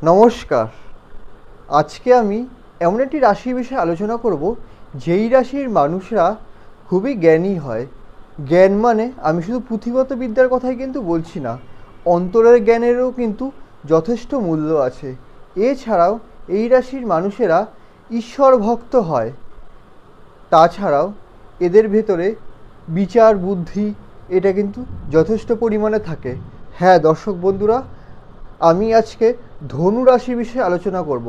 নমস্কার। আজকে আমি এমন একটি রাশির বিষয়ে আলোচনা করব যেই রাশির মানুষরা খুবই জ্ঞানী হয়। জ্ঞান মানে আমি শুধু পুঁথিগত বিদ্যার কথাই কিন্তু বলছি না, অন্তরের জ্ঞানেরও কিন্তু যথেষ্ট মূল্য আছে। এছাড়াও এই রাশির মানুষেরা ঈশ্বর ভক্ত হয়। তাছাড়াও এদের ভেতরে বিচার বুদ্ধি এটা কিন্তু যথেষ্ট পরিমাণে থাকে। হ্যাঁ দর্শক বন্ধুরা, আমি আজকে ধনু রাশির বিষয়ে আলোচনা করব।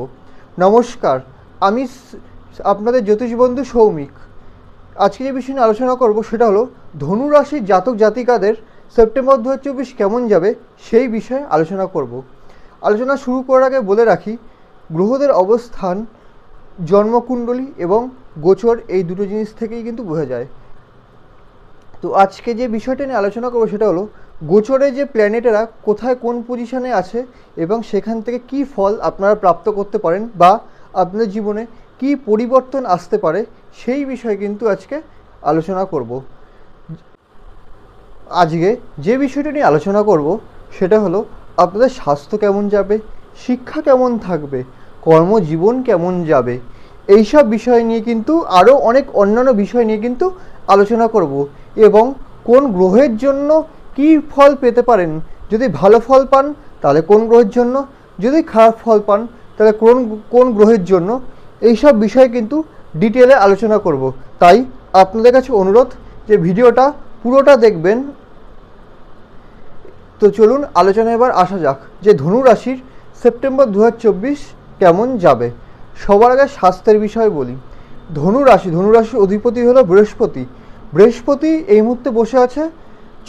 নমস্কার, আমি আপনাদের জ্যোতিষ বন্ধু সৌমিক। আজকে যে বিষয় নিয়ে আলোচনা করব সেটা হলো ধনু রাশির জাতক জাতিকাদের সেপ্টেম্বর 2024 কেমন যাবে সেই বিষয়ে আলোচনা করব। আলোচনা শুরু করার আগে বলে রাখি, গ্রহদের অবস্থান জন্মকুণ্ডলী এবং গোচর এই দুটো জিনিস থেকেই কিন্তু বোঝা যায়। তো আজকে যে বিষয়টা নিয়ে আলোচনা করবো সেটা হলো গোচরে যে প্ল্যানেটেরা কোথায় কোন পজিশনে আছে এবং সেখান থেকে কী ফল আপনারা প্রাপ্ত করতে পারেন বা আপনার জীবনে কী পরিবর্তন আসতে পারে সেই বিষয়ে কিন্তু আজকে আলোচনা করব। আজকে যে বিষয়টা নিয়ে আলোচনা করব সেটা হলো আপনাদের স্বাস্থ্য কেমন যাবে, শিক্ষা কেমন থাকবে, কর্মজীবন কেমন যাবে, এইসব বিষয় নিয়ে কিন্তু আরও অনেক অন্যান্য বিষয় নিয়ে কিন্তু আলোচনা করব এবং কোন গ্রহের জন্য কী ফল পেতে পারেন। যদি ভালো ফল পান তাহলে কোন গ্রহের জন্য, যদি খারাপ ফল পান তাহলে কোন কোন গ্রহের জন্য, এইসব বিষয় কিন্তু ডিটেলে আলোচনা করব। তাই আপনাদের কাছে অনুরোধ যে ভিডিওটা পুরোটা দেখবেন। তো চলুন আলোচনায় এবার আসা যাক যে ধনু রাশির সেপ্টেম্বর 2024 কেমন যাবে। সবার আগে স্বাস্থ্যের বিষয়ে বলি। ধনুরাশির অধিপতি হলো বৃহস্পতি। বৃহস্পতি এই মুহূর্তে বসে আছে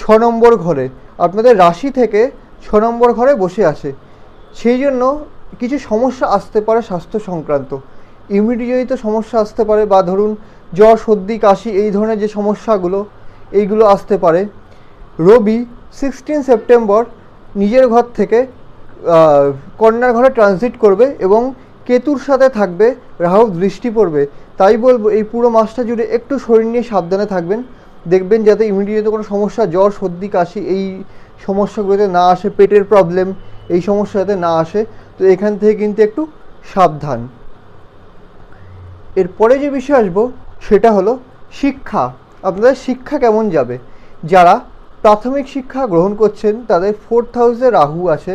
6 নম্বর ঘরে, আপনাদের রাশি থেকে 6 নম্বর ঘরে বসে আছে। সেই জন্য কিছু সমস্যা আসতে পারে স্বাস্থ্য সংক্রান্ত, ইমিউনিটিজনিত সমস্যা আসতে পারে, বা ধরুন জ্বর সর্দি কাশি এই ধরনের যে সমস্যাগুলো এইগুলো আসতে পারে। রবি 16 সেপ্টেম্বর নিজের ঘর থেকে কন্যার ঘরে ট্রানজিট করবে এবং কেতুর সাথে থাকবে, রাহু দৃষ্টি পড়বে। তাই বলবো এই পুরো মাসটা জুড়ে একটু শরীর নিয়ে সাবধানে থাকবেন, দেখবেন যাতে ইমিউনিটিতে কোনো সমস্যা, জ্বর সর্দি কাশি এই সমস্যাগুলোতে না আসে, পেটের প্রবলেম এই সমস্যা যাতে না আসে। তো এখান থেকে কিন্তু একটু সাবধান। এরপরে যে বিষয় আসবো সেটা হলো শিক্ষা। আপনাদের শিক্ষা কেমন যাবে। যারা প্রাথমিক শিক্ষা গ্রহণ করছেন তাদের 4th হাউসে রাহু আছে,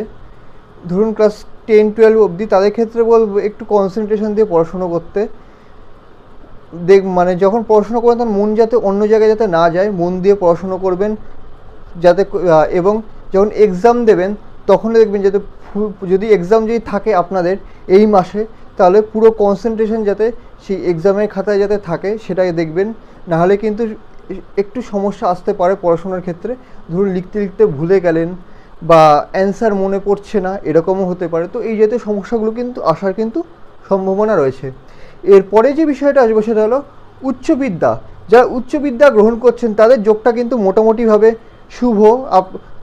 ধরুন ক্লাস 10-12 অবধি, তাদের ক্ষেত্রে বলবো একটু কনসেন্ট্রেশন দিয়ে পড়াশুনো করতে। মানে যখন পড়াশুনো করবেন তখন মন যাতে অন্য জায়গায় যাতে না যায়, মন দিয়ে পড়াশুনো করবেন যাতে, এবং যখন এক্সাম দেবেন তখন দেখবেন যাতে যদি এক্সাম যদি থাকে আপনাদের এই মাসে, তাহলে পুরো কনসেন্ট্রেশন যাতে সেই এক্সামের খাতায় যাতে থাকে সেটাই দেখবেন। নাহলে কিন্তু একটু সমস্যা আসতে পারে পড়াশোনার ক্ষেত্রে, ধরুন লিখতে লিখতে ভুলে গেলেন বা অ্যান্সার মনে পড়ছে না, এরকমও হতে পারে। তো এই জাতীয় সমস্যাগুলো কিন্তু আসার কিন্তু সম্ভাবনা রয়েছে। এরপরে যে বিষয়টা আসবে সেটা হলো উচ্চবিদ্যা। যারা উচ্চবিদ্যা গ্রহণ করছেন তাদের যোগটা কিন্তু মোটামুটিভাবে শুভ।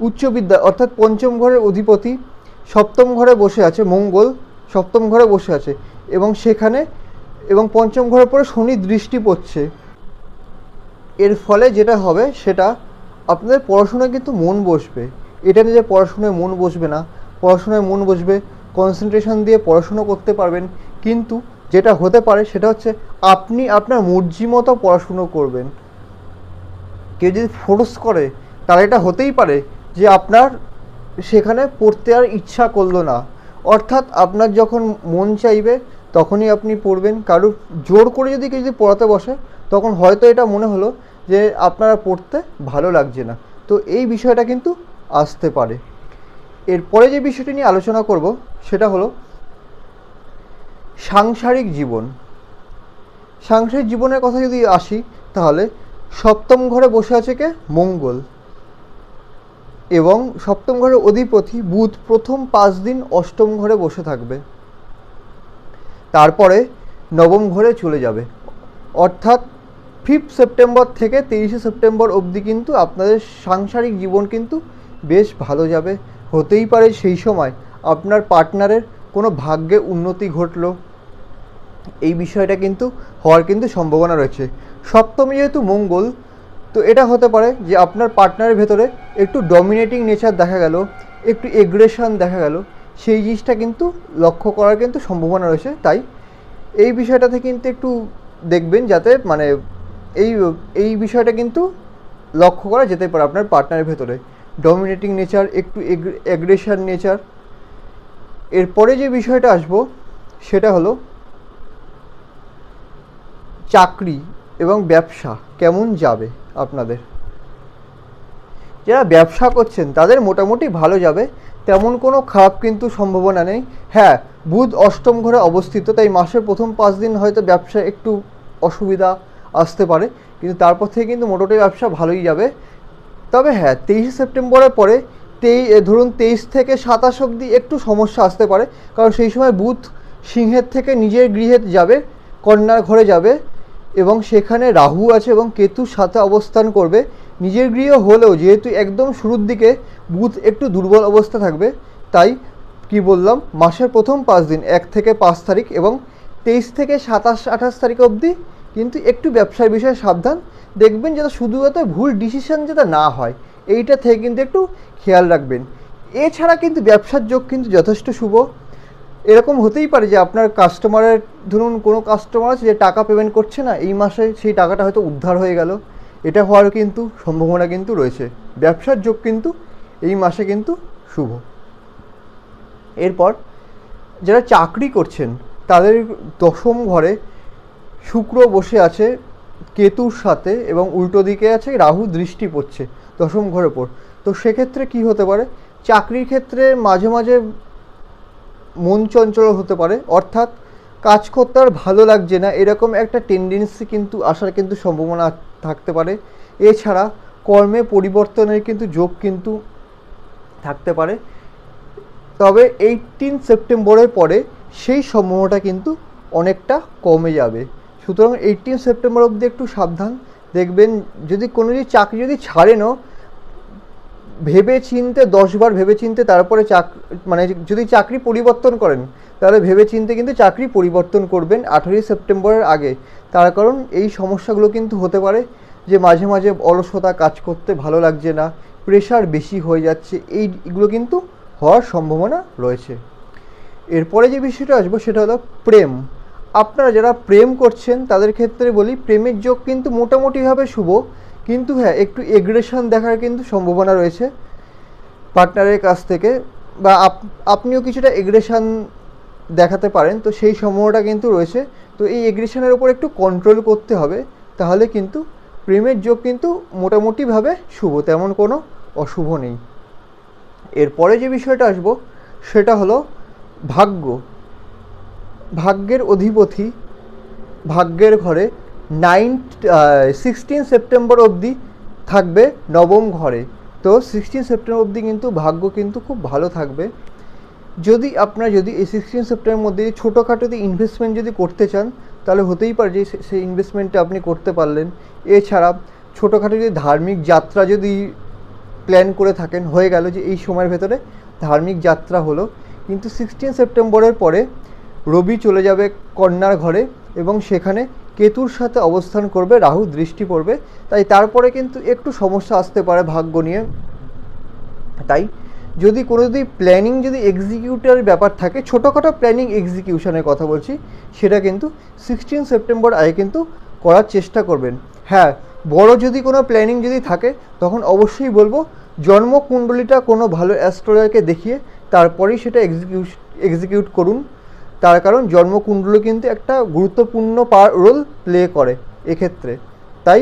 উচ্চবিদ্যা অর্থাৎ পঞ্চম ঘরের অধিপতি সপ্তম ঘরে বসে আছে, মঙ্গল সপ্তম ঘরে বসে আছে এবং সেখানে এবং পঞ্চম ঘরের পরে শনি দৃষ্টি পড়ছে। এর ফলে যেটা হবে সেটা আপনাদের পড়াশোনায় কিন্তু মন বসবে। এটা নিয়ে যে পড়াশোনায় মন বসবে না, পড়াশোনায় মন বসবে, কনসেন্ট্রেশন দিয়ে পড়াশুনো করতে পারবেন। কিন্তু যেটা হতে পারে সেটা হচ্ছে আপনি আপনার মর্জি মতো পড়াশুনো করবেন। কেউ যদি ফোর্স করে তাহলে এটা হতেই পারে যে আপনার সেখানে পড়তে আর ইচ্ছা করলো না। অর্থাৎ আপনার যখন মন চাইবে তখনই আপনি পড়বেন। কারো জোর করে যদি কেউ যদি পড়াতে বসে তখন হয়তো এটা মনে হলো যে আপনারা পড়তে ভালো লাগছে না। তো এই বিষয়টা কিন্তু আসতে পারে। এরপরে যে বিষয়টি নিয়ে আলোচনা করব সেটা হলো সাংসারিক জীবন। সাংসারিক জীবনের কথা যদি আসি তাহলে সপ্তম ঘরে বসে আছে কে, মঙ্গল, এবং সপ্তম ঘরের অধিপতি বুধ প্রথম 5 দিন অষ্টম ঘরে বসে থাকবে, তারপরে নবম ঘরে চলে যাবে। অর্থাৎ 5 সেপ্টেম্বর থেকে 23 সেপ্টেম্বর অবধি কিন্তু আপনাদের সাংসারিক জীবন কিন্তু বেশ ভালো যাবে। হতেই পারে সেই সময় আপনার পার্টনারের কোনো ভাগ্যে উন্নতি ঘটলো, এই বিষয়টা কিন্তু হওয়ার কিন্তু সম্ভাবনা রয়েছে। সপ্তমে যেহেতু মঙ্গল, তো এটা হতে পারে যে আপনার পার্টনারের ভেতরে একটু ডমিনেটিং নেচার দেখা গেল, একটু এগ্রেশন দেখা গেল, সেই জিনিসটা কিন্তু লক্ষ্য করার কিন্তু সম্ভাবনা রয়েছে। তাই এই বিষয়টাতে কিন্তু একটু দেখবেন যাতে মানে এই বিষয়টা কিন্তু লক্ষ্য করা যেতে পারে আপনার পার্টনারের ভেতরে। ডমিনেটিং নেচার, একটু অ্যাগ্রেশন নেচার। এরপরে যে বিষয়টা আসবো সেটা হলো চাকরি এবং ব্যবসা কেমন যাবে আপনাদের। যারা ব্যবসা করছেন তাদের মোটামুটি ভালো যাবে, তেমন কোনো খারাপ কিন্তু সম্ভাবনা নেই। হ্যাঁ, বুধ অষ্টম ঘরে অবস্থিত, তাই মাসের প্রথম 5 দিন হয়তো ব্যবসায় একটু অসুবিধা আসতে পারে, কিন্তু তারপর থেকে কিন্তু মোটামুটি ব্যবসা ভালোই যাবে। তবে হ্যাঁ, 23 সেপ্টেম্বরের পরে ধরুন 23 থেকে 27 অবধি একটু সমস্যা আসতে পারে, কারণ সেই সময় বুধ সিংহের থেকে নিজের গৃহে যাবে, কন্যার ঘরে যাবে, এবং সেখানে রাহু আছে এবং কেতুর সাথে অবস্থান করবে। নিজের গৃহ হলেও যেহেতু একদম শুরুর দিকে বুধ একটু দুর্বল অবস্থা থাকবে, তাই কি বললাম, মাসের প্রথম 5 দিন 1 থেকে 5 তারিখ এবং 23 থেকে 27-28 তারিখ অবধি কিন্তু একটু ব্যবসার বিষয়ে সাবধান। দেখবেন যাতে শুধুমাত্র ভুল ডিসিশন যাতে না হয়, এইটা থেকে কিন্তু একটু খেয়াল রাখবেন। এছাড়া কিন্তু ব্যবসার যোগ কিন্তু যথেষ্ট শুভ। এরকম হতেই পারে যে আপনার কাস্টমারের, ধরুন কোনো কাস্টমার আছে যে টাকা পেমেন্ট করছে না, এই মাসে সেই টাকাটা হয়তো উদ্ধার হয়ে গেল, এটা হওয়ার কিন্তু সম্ভাবনা কিন্তু রয়েছে। ব্যবসার যোগ কিন্তু এই মাসে কিন্তু শুভ। এরপর যারা চাকরি করছেন তাদের দশম ঘরে শুক্র বসে আছে কেতুর সাথে, এবং উল্টো দিকে আছে রাহু দৃষ্টি পড়ছে দশম ঘরের ওপর। তো সেক্ষেত্রে কি হতে পারে, চাকরির ক্ষেত্রে মাঝে মাঝে মন চঞ্চল হতে পারে, অর্থাৎ কাজ করতে আর ভালো লাগছে না, এরকম একটা টেন্ডেন্সি কিন্তু আসার কিন্তু সম্ভাবনা থাকতে পারে। এছাড়া কর্মে পরিবর্তনের কিন্তু যোগ কিন্তু থাকতে পারে, তবে 18 সেপ্টেম্বরের পরে সেই সম্ভাবনাটা কিন্তু অনেকটা কমে যাবে। সুতরাং 18 সেপ্টেম্বর অবধি একটু সাবধান। দেখবেন যদি কোনো চাকরি যদি ছাড়েনও, ভেবে চিনতে 10 বার ভেবে চিনতে তারপরে মানে যদি চাকরি পরিবর্তন করেন তাহলে ভেবে চিনতে কিন্তু চাকরি পরিবর্তন করবেন 18 সেপ্টেম্বরের আগে। তার কারণ এই সমস্যাগুলো কিন্তু হতে পারে যে মাঝে মাঝে অলসতা, কাজ করতে ভালো লাগছে না, প্রেশার বেশি হয়ে যাচ্ছে, এইগুলো কিন্তু হওয়ার সম্ভাবনা রয়েছে। এরপরে যে বিষয়টা আসবো সেটা হলো প্রেম। আপনারা যারা প্রেম করছেন তাদের ক্ষেত্রে বলি, প্রেমের যোগ কিন্তু মোটামুটিভাবে শুভ, কিন্তু হ্যাঁ, একটু এগ্রেশন দেখার কিন্তু সম্ভাবনা রয়েছে পার্টনারের কাছ থেকে, বা আপনিও কিছুটা এগ্রেশন দেখাতে পারেন, তো সেই সম্ভাবনাটা কিন্তু রয়েছে। তো এই এগ্রেশনের উপর একটু কন্ট্রোল করতে হবে, তাহলে কিন্তু প্রেমের যোগ কিন্তু মোটামুটিভাবে শুভ, তেমন কোনো অশুভ নেই। এরপরে যে বিষয়টা আসবো সেটা হলো ভাগ্য। ভাগ্যের অধিপতি ভাগ্যের ঘরে 16 সেপ্টেম্বর অবধি থাকবে নবম ঘরে। তো 16 সেপ্টেম্বর অবধি কিন্তু ভাগ্য কিন্তু খুব ভালো থাকবে। যদি এই 16 সেপ্টেম্বরের মধ্যে ছোটোখাটো ইনভেস্টমেন্ট যদি করতে চান, তাহলে হতেই পারে যে সেই ইনভেস্টমেন্টটা আপনি করতে পারলেন। এছাড়া ছোটোখাটো যদি ধার্মিক যাত্রা যদি প্ল্যান করে থাকেন, হয়ে গেল যে এই সময়ের ভেতরে ধার্মিক যাত্রা হলো। কিন্তু 16 সেপ্টেম্বরের পরে রবি চলে যাবে কন্যার ঘরে এবং সেখানে কেতুর সাথে অবস্থান করবে, রাহু দৃষ্টি পড়বে, তাই তারপরে কিন্তু একটু সমস্যা আসতে পারে ভাগ্য নিয়ে। তাই যদি প্ল্যানিং যদি এক্সিকিউটের ব্যাপার থাকে, ছোটোখাটো প্ল্যানিং এক্সিকিউশনের কথা বলছি, সেটা কিন্তু 16 সেপ্টেম্বর আগে কিন্তু করার চেষ্টা করবেন। হ্যাঁ, বড় যদি কোনো প্ল্যানিং যদি থাকে তখন অবশ্যই বলবো জন্মকুণ্ডলীটা কোনো ভালো অ্যাস্ট্রোলজারকে দেখিয়ে তারপরেই সেটা এক্সিকিউট করুন। তার কারণ জন্মকুণ্ডলী কিন্তু একটা গুরুত্বপূর্ণ রোল প্লে করে এক্ষেত্রে। তাই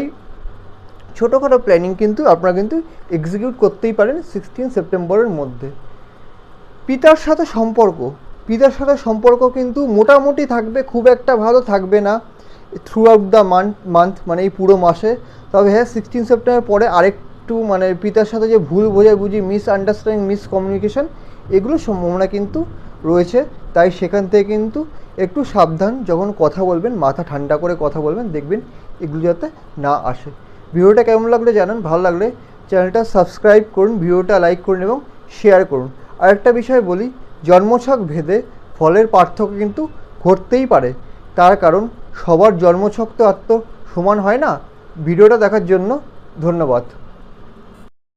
ছোটোখাটো প্ল্যানিং কিন্তু আপনারা কিন্তু এক্সিকিউট করতেই পারেন 16 সেপ্টেম্বরের মধ্যে। পিতার সাথে সম্পর্ক কিন্তু মোটামুটি থাকবে, খুব একটা ভালো থাকবে না থ্রু আউট দ্য মান্থ, মানে এই পুরো মাসে। তবে হ্যাঁ, 16 সেপ্টেম্বর পরে আরেকটু মানে পিতার সাথে যে ভুল বোঝাবুঝি, মিসআন্ডারস্ট্যান্ডিং, মিসকমিউনিকেশন, এগুলোর সম্ভাবনা কিন্তু রয়েছে। তাই সেখান থেকে কিন্তু একটু সাবধান, যখন কথা বলবেন মাথা ঠান্ডা করে কথা বলবেন, দেখবেন এগুলো যাতে না আসে। ভিডিওটা কেমন লাগলে জানান, ভালো লাগলে চ্যানেলটা সাবস্ক্রাইব করুন, ভিডিওটা লাইক করুন এবং শেয়ার করুন। আরেকটা বিষয় বলি, জন্মছক ভেদে ফলের পার্থক্য কিন্তু ঘটতেই পারে, তার কারণ সবার জন্মছক তো আর তো সমান হয় না। ভিডিওটা দেখার জন্য ধন্যবাদ।